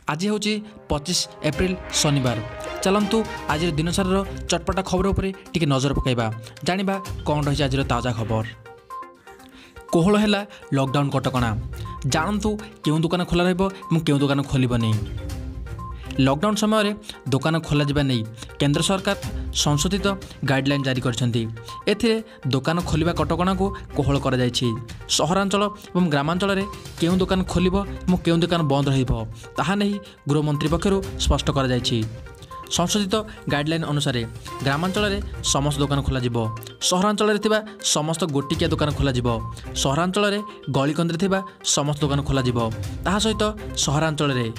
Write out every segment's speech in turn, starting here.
आज हूँ 25 एप्रिल शनिवार। चलतु आज दिनसार चटपटा खबर उपर टिके नजर पकाइबा, जानिबा कौन रही आज ताजा खबर। कोहल है लॉकडाउन कटकणा, जानतु क्यों दुकान खोला रहिबो एवं क्यों दुकान खोलिबनी। लॉकडाउन समय दुकान खोल नहीं केंद्र सरकार संशोधित गाइडलाइन जारी करछन्ती। एथिरे दुकान खोलिबा कटकणा को कोहल कर जायछि। सहरांचल एवं ग्रामांचल रे केउं दुकान खोलिबो एवं केउं दुकान बंद रहिबो ताहा नहीं गृहमंत्री पक्षरु स्पष्ट कर जायछि। संशोधित गाइडलाइन अनुसार ग्रामांचल रे समस्त दुकान खोल जिवो, सहरांचल रे थिबा समस्त गोटिकिया दुकान खोल जिवो, सहरांचल रे गलीकंद्रे थिबा समस्त दुकान खोल जिवो, ताहा सहित सहरांचल रे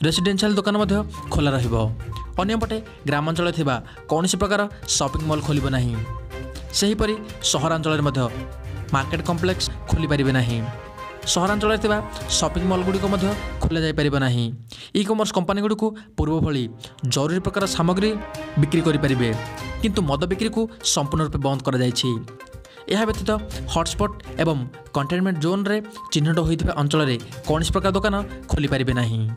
रेसिडेंशियल दुकान मध्य खोला रहिबो। अन्यपटे ग्रामांचल थिबा कौनसी प्रकार शॉपिंग मॉल खोलिबो नाही। सेहीपरि सहरांचल रे मध्य मार्केट कॉम्प्लेक्स खोली परिबे नाही। सहरांचल रे थिबा शॉपिंग मॉल गुडी को मध्य खोला जाय परिबे नाही। ई कॉमर्स कंपनी गुडी को पूर्व भली जरूरी प्रकार सामग्री बिक्री करि परिबे, किंतु मद बिक्री को संपूर्ण रूप बंद कर जायछि। यह व्यतीत हॉटस्पॉट एवं कंटेनमेंट जोन रे चिन्हित होइथिबा अंचल रे कौनसी प्रकार दुकान खोली परिबे नाही।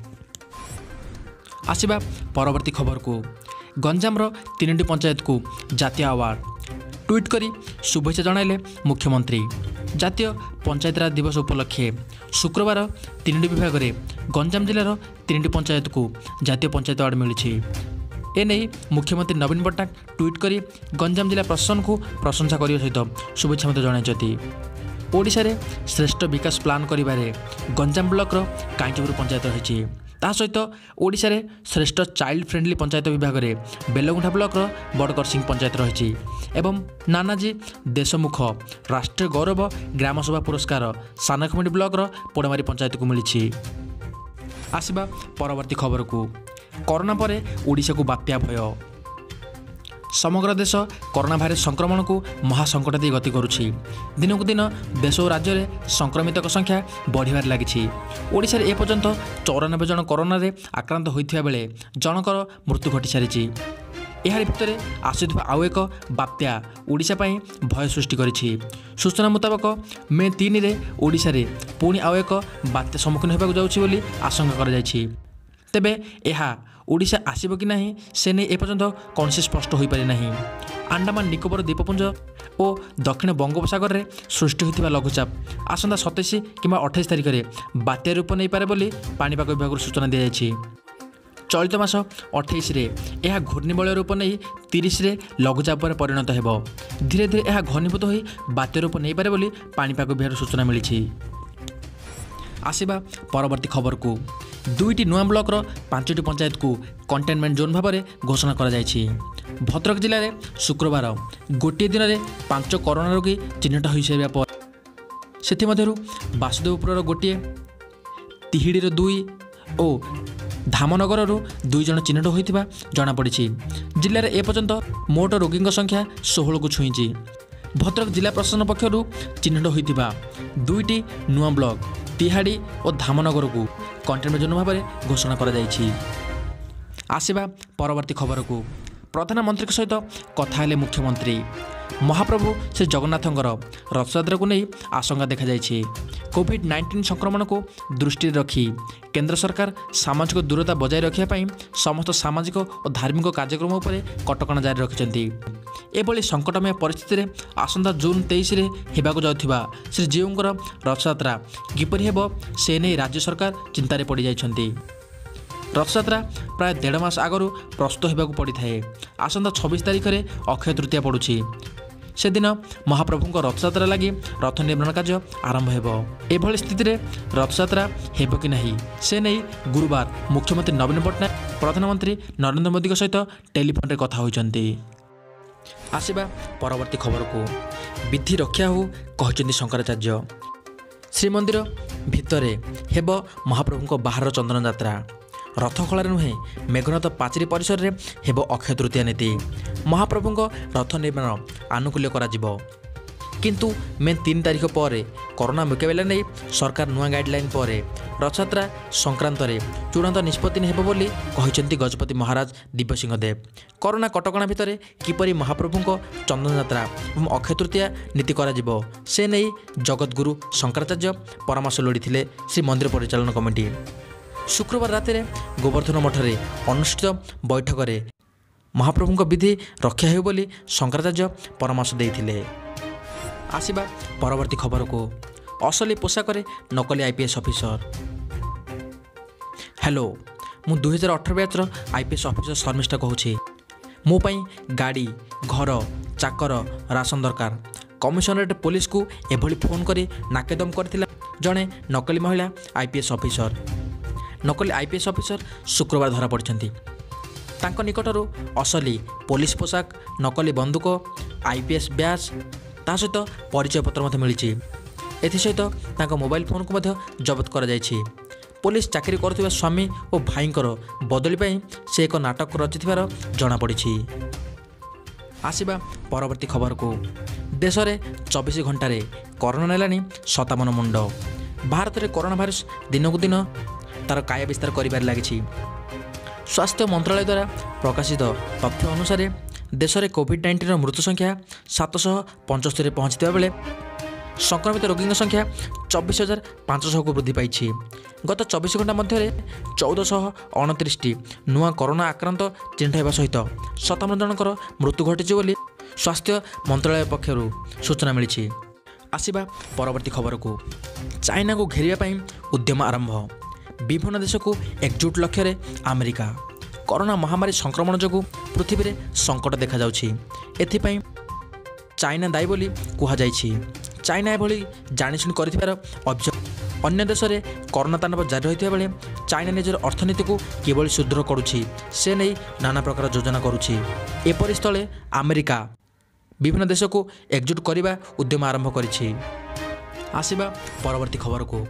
आसिबा परवर्ती खबर को। गंजामर 3टी पंचायत को जातीय अवार्ड। ट्वीट करी शुभेच्छा जणाइले मुख्यमंत्री। जातीय पंचायतराज दिवस उपलक्षे शुक्रवार 3टी विभाग में गंजाम जिलार 3टी पंचायत को जातीय पंचायत अवार्ड मिली। एने मुख्यमंत्री नवीन पट्टनायक ट्वीट करी गंजाम जिला प्रशासन को प्रशंसा करने सहित शुभेच्छा जणाइछथि। ओडिशा रे श्रेष्ठ विकास प्लान करिबारे गंजाम ब्लॉक रो कांचीपुर पंचायत रही। ता सहित ओडिशा रे श्रेष्ठ चाइल्ड फ्रेंडली पंचायत विभाग में बेलगुंठा ब्लॉक रो बड़कर सिंह पंचायत रही एवं नानाजी देशमुख राष्ट्रीय गौरव ग्रामसभा पुरस्कार सानखमुंडी ब्लॉक रो पोड़मारी पंचायत को मिली। आसिबा परवर्ती खबर को। कोरोना पर ओडिशा को बात्या भय। समग्र देश कोरोना भाइरस संक्रमण को महासंकट दे गति करुछि। दिनकु दिन देश और राज्य में संक्रमित संख्या बढ़िबार लागिछि। ओडिशा रे एपर्यंत 94 जन कोरोना रे आक्रांत होइथिबा बेले जनकर मृत्यु घटी सारिछि। एहार भितर आସୁଥିବା आउ एक बात्या ओडिशा पई भय सृष्टि करिछि। सूचना मुताबक मे 3 रे ओडिशा रे पुणी आउ एक बात्या सम्मुखीन होबाक जाउछि बोली आशंका कर जाइछि। तेबे एहा ओडिशा आसिबो कि नाही से नहीं एपर्यंत कौन से स्पष्ट हो पारि नाही। अंडमान निकोबर द्वीपपुंज और दक्षिण बंगोपसागर में सृष्टि होता लघुचाप आसंता 27 कि 28 तारिख में बात्या रूप नहीं पारे बोली पाणीपाग विभाग सूचना दी जाइछि। चलित मास 28 रे यह घूर्णिबलय रूप नहीं 30 रे लघुचाप पर परिणत हेबो। धीरे धीरे यह घनीभूत हो बात्या रूप नहीं पारे बोली पाणीपाग विभाग सूचना मिली। आसिबा परवर्ती खबर को। 2टी नुआ ब्लॉक 5टी पंचायत को कंटेनमेंट जोन भाव में घोषणा करा जायछि। भद्रक जिले में शुक्रवार गोटे दिन में 5 कोरोना रोगी चिन्हित हो सारा पर से बासुदेवपुर गोटे, तिहिड़ी 2 और धामनगर 2 जन चिन्हित होता जमापड़ी। जिले में एपर्यंत मोट रोगी संख्या 16 को छुई। भद्रक जिला प्रशासन पक्षर चिन्हित होता 2टी नुआ ब्लॉक तिहाड़ी और धामनगर को कंटेनमेंट जोन भाव में घोषणा करा जायछि। आसिबा परवर्ती खबर को। प्रधानमंत्री सहित कथा हेले मुख्यमंत्री। महाप्रभु श्री जगन्नाथंकर रथयात्रा को नहीं आशंका देखा जायछि। कोविड-19 संक्रमण को दृष्टि रखी केंद्र सरकार सामाजिक दूरता बजाय रखा समस्त सामाजिक और धार्मिक कार्यक्रम पर कटकणा जारी रखिछन्ति। एभली संकटमय परिस्थिति में आसंता जून 23 रे हेबाकु जाउथिबा श्री जीउंकर रथयात्रा किपरि हेबो से नहीं राज्य सरकार चिंतारे पड़ जाइछन्ति। रथयात्रा प्राय 1.5 मास आगरू प्रस्तुत होगाकू पड़ी थाए। आसंता 26 तारिख में अक्षय तृतीया पड़ुछि। से दिन महाप्रभुଙ୍କ रथयात्रा लगी रथ निर्माण कार्य आरंभ हेबो। एभली स्थिति में रथयात्रा हेबो कि नहीं से नहीं गुरुवार मुख्यमंत्री नवीन पट्टनायक प्रधानमंत्री नरेंद्र मोदी सहित टेलीफोन रे कथा होइछन्ति। आसिबा परवर्ती खबर को। विधि रक्षा हो कहते शंकराचार्य। श्रीमंदिर भितर हेब महाप्रभु बाहर चंदन यात्रा। रथखला नुहे मेघनाथ पाचेरी परिसर में हेब अक्षय तृतीया नीति। महाप्रभु रथ निर्माण आनुकूल्य करा किंतु मे 3 तारिख पर कोरोना मुकाबला नहीं सरकार नुआ गाइडलाइन पर रथयात्रा संक्रांत चूड़ांत निष्पत्ति हेब बोली कहते गजपति महाराज दिव्य सिंह देव। कोरोना कटकणा भितर किपरि महाप्रभु चंदन यात्रा और अक्षय तृतीया नीति करा से नहीं जगतगुरु शंकराचार्य परामर्श लोड़ी श्री मंदिर परिचालन कमिटी। शुक्रवार राति गोवर्धन मठरे अनुष्ठित बैठक में महाप्रभु विधि रक्षा हो बोली शंकराचार्य परामर्श देते। आसिबा परवर्ती खबर को असली पोशाक नकली आईपीएस ऑफिसर। हेलो, मु 2018 बैचर आईपीएस ऑफिसर शर्मिष्ठा कहूँ। मो पाई गाड़ी, घर, चाकर, राशन दरकार। कमिशनरेट पुलिस को एभली फोन करी नाकेदम करथिला जड़े नकली महिला आईपीएस ऑफिसर। नकली आईपीएस ऑफिसर शुक्रवार धरा पड़छंती। तांको निकटरू असली पुलिस पोशाक, नकली बंदूक, आईपीएस बैच ता सहित परिचय पत्र मिली। एसत मोबाइल फोन को जबत कर पुलिस चाकरी करुवा स्वामी और भाईंकर बदली से एक नाटक रचिथिबार जनापड़ी। आसिबा परवर्ती खबर को देश में 24 घंटे कोरोना नेलानी 57 मुंड। भारत में कोरोना भाइरस दिनकू दिन तार काय विस्तार कर लगी। स्वास्थ्य मंत्रालय द्वारा प्रकाशित तथ्य अनुसार देश में कोविड-19 मृत्यु संख्या 775 पहुंचता बेले संक्रमित रोगी संख्या 24,500 को वृद्धि पाई। गत 24 घंटा मध्य 1429 नुआ कोरोना आक्रांत चिन्ह सहित 57 जनकर मृत्यु घटी बोली स्वास्थ्य मंत्रालय पक्षर सूचना मिली। आसिबा परवर्ती खबर को चाइना को घेरिया उद्यम आरंभ। विभिन्न देश को एकजुट लक्ष्य रे अमेरिका। कोरोना महामारी संक्रमण जो पृथ्वी में संकट देखा जाउछि। चाइना दायी बोली कहुई। चाइना एभली जाणीशुणी कर अभियोग। अन्य देश में कोरोना तांडव जारी रही बेले चाइना निजर अर्थनीति को किभली सुदृढ़ करुछि से नहीं नाना प्रकार योजना करुछि। एपरि स्थले अमेरिका विभिन्न देश को एकजुट करने उद्यम आरंभ करिछि। आसिबा परवर्ती खबर को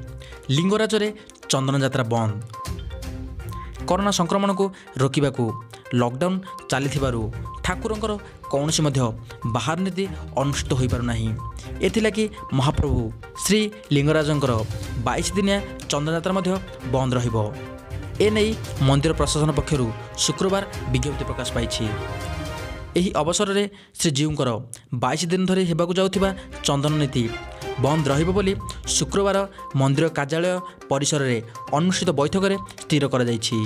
लिंगराज रे चंदन यात्रा बंद। कोरोना संक्रमण को रोकने को लॉकडाउन चली ठाकुरंकर कौनसी बाहर नीति अनुष्ठित हो पारना। एथिलागि महाप्रभु श्री लिंगराजंकर 22 दिनिया चंदन यात्रा बंद रहिबो। एने मंदिर प्रशासन पक्षर शुक्रवार विज्ञप्ति प्रकाश पाई। एही अवसर में श्रीजीउंकर 22 दिन धरी हेबाकु जाउथिबा चंदन नीति बंद रहिबो बोली शुक्रवार मंदिर कार्यालय परिसर में अनुष्ठित बैठक में स्थिर करा जायछि।